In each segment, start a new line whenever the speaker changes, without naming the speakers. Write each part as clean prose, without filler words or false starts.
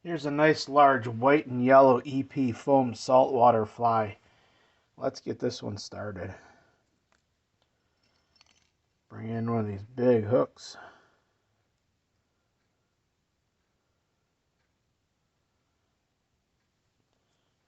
Here's a nice large white and yellow EP foam saltwater fly. Let's get this one started. Bring in one of these big hooks.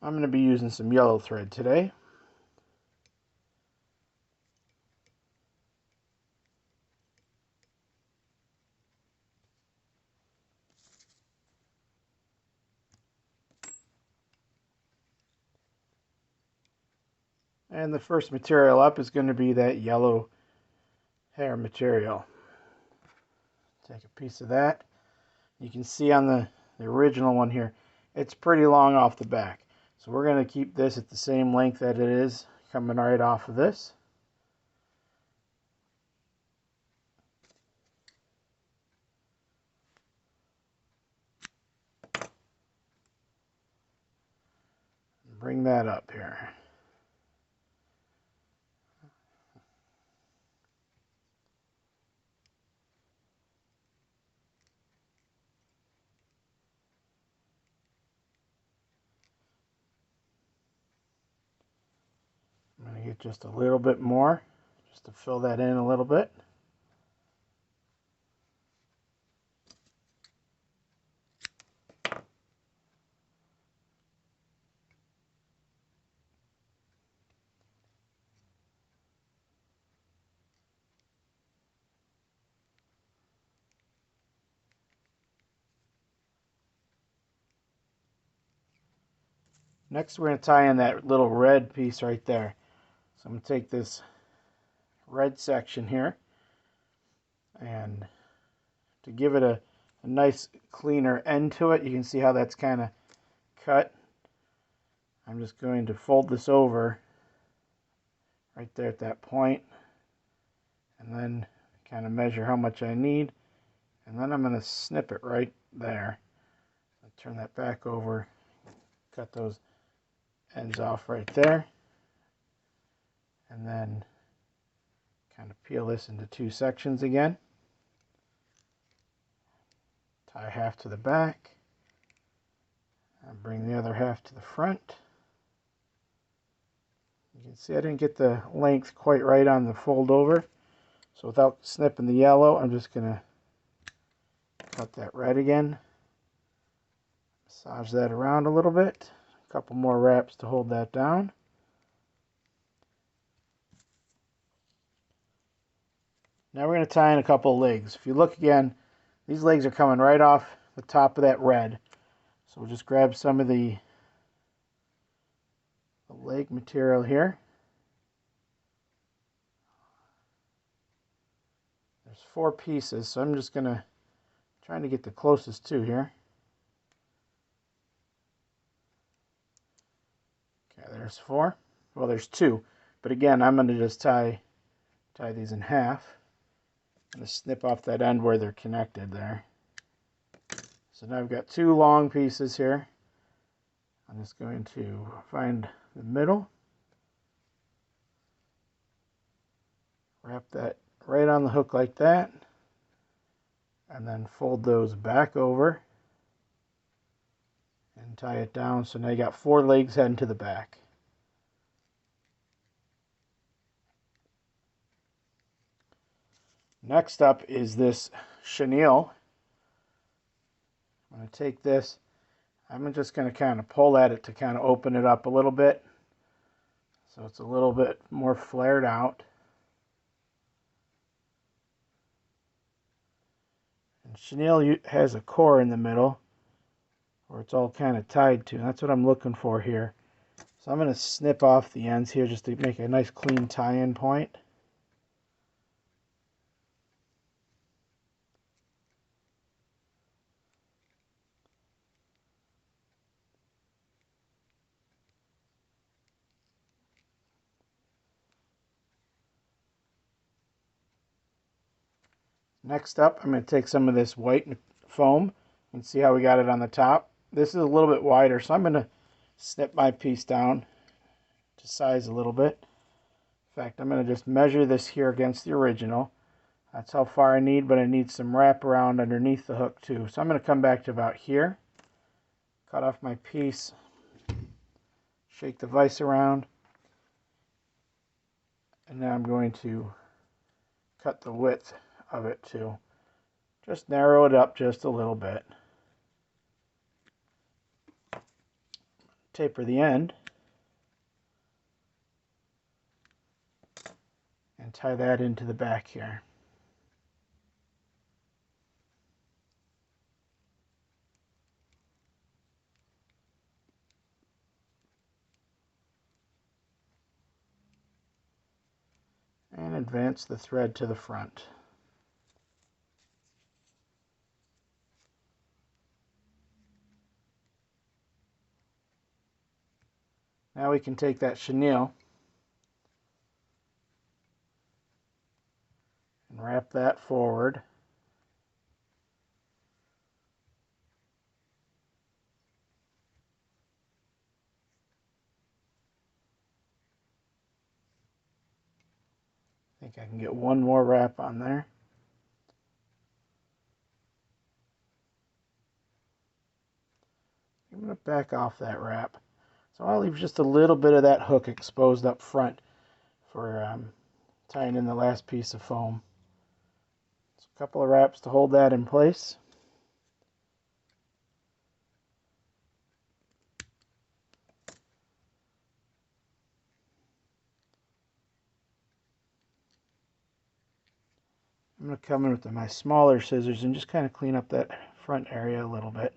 I'm going to be using some yellow thread today. And the first material up is going to be that yellow hair material. Take a piece of that. You can see on the original one here, it's pretty long off the back. So we're going to keep this at the same length that it is coming right off of this. Bring that up here. I'm going to get just a little bit more, just to fill that in a little bit. Next, we're going to tie in that little red piece right there. So I'm going to take this red section here, and to give it a nice cleaner end to it, you can see how that's kind of cut. I'm just going to fold this over right there at that point, and then kind of measure how much I need, and then I'm going to snip it right there. I'll turn that back over, cut those ends off right there, and then kind of peel this into two sections again. Tie half to the back and bring the other half to the front. You can see I didn't get the length quite right on the fold over, so without snipping the yellow, I'm just going to cut that red again. Massage that around a little bit. A couple more wraps to hold that down. Now we're going to tie in a couple of legs. If you look again, these legs are coming right off the top of that red. So we'll just grab some of the leg material here. There's 4 pieces, so I'm just going to try to get the closest to here. Okay, there's 4. Well, there's 2, but again, I'm going to just tie these in half and snip off that end where they're connected there. So now I've got 2 long pieces here. I'm just going to find the middle, wrap that right on the hook like that, and then fold those back over and tie it down. So now you got 4 legs heading to the back. Next up is this chenille. I'm going to take this, I'm just going to kind of pull at it to kind of open it up a little bit, so it's a little bit more flared out. And chenille has a core in the middle where it's all kind of tied to, and that's what I'm looking for here. So I'm going to snip off the ends here just to make a nice clean tie-in point. Next up, I'm going to take some of this white foam and see how we got it on the top. This is a little bit wider, so I'm going to snip my piece down to size a little bit. In fact, I'm going to just measure this here against the original. That's how far I need, but I need some wrap around underneath the hook too. So I'm going to come back to about here. cut off my piece, shake the vise around, and now I'm going to cut the width of it to just narrow it up just a little bit. Taper the end and tie that into the back here. And advance the thread to the front. Now we can take that chenille and wrap that forward. I think I can get one more wrap on there. I'm going to back off that wrap. So I'll leave just a little bit of that hook exposed up front for tying in the last piece of foam. So a couple of wraps to hold that in place. I'm going to come in with my smaller scissors and just kind of clean up that front area a little bit.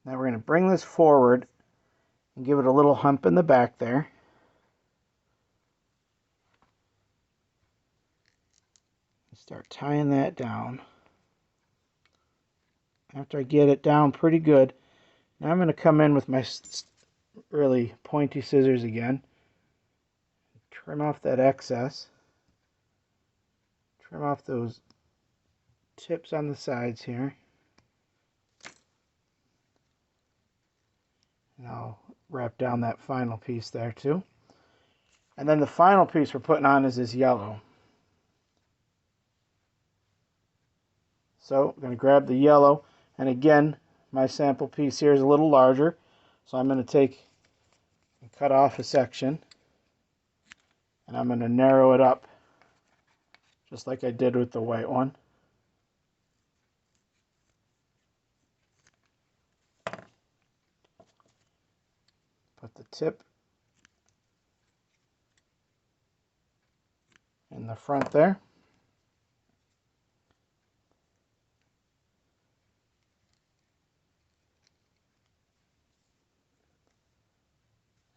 Now we're going to bring this forward and give it a little hump in the back there. Start tying that down. After I get it down pretty good, now I'm going to come in with my really pointy scissors again. Trim off that excess. Trim off those tips on the sides here. And I'll wrap down that final piece there too. And then the final piece we're putting on is this yellow. So I'm going to grab the yellow, and again, my sample piece here is a little larger, so I'm going to take and cut off a section, and I'm going to narrow it up just like I did with the white one. Put the tip in the front there.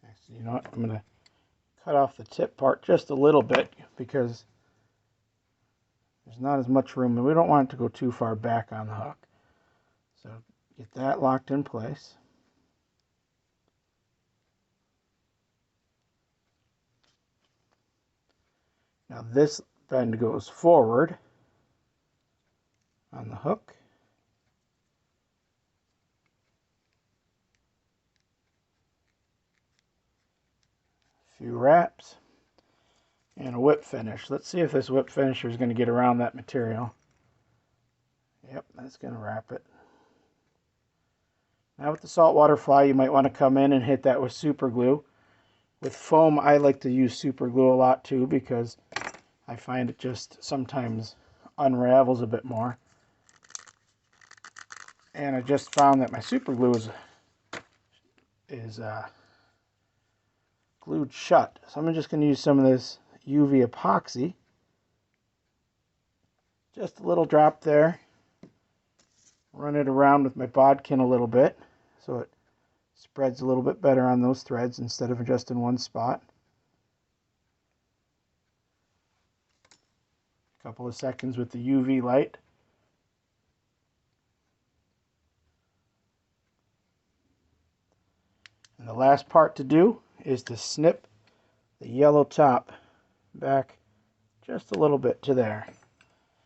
Actually, you know what? I'm going to cut off the tip part just a little bit because there's not as much room, and we don't want it to go too far back on the hook. So get that locked in place. Now this bend goes forward on the hook. A few wraps and a whip finish. Let's see if this whip finisher is going to get around that material. Yep, that's going to wrap it. Now with the saltwater fly, you might want to come in and hit that with super glue. With foam, I like to use super glue a lot too because I find it just sometimes unravels a bit more. And I just found that my super glue is glued shut. So I'm just going to use some of this UV epoxy. Just a little drop there. Run it around with my bodkin a little bit so it spreads a little bit better on those threads instead of just in one spot. A couple of seconds with the UV light. And the last part to do is to snip the yellow top back just a little bit to there.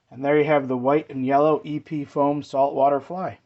And there you have the white and yellow EP foam saltwater fly.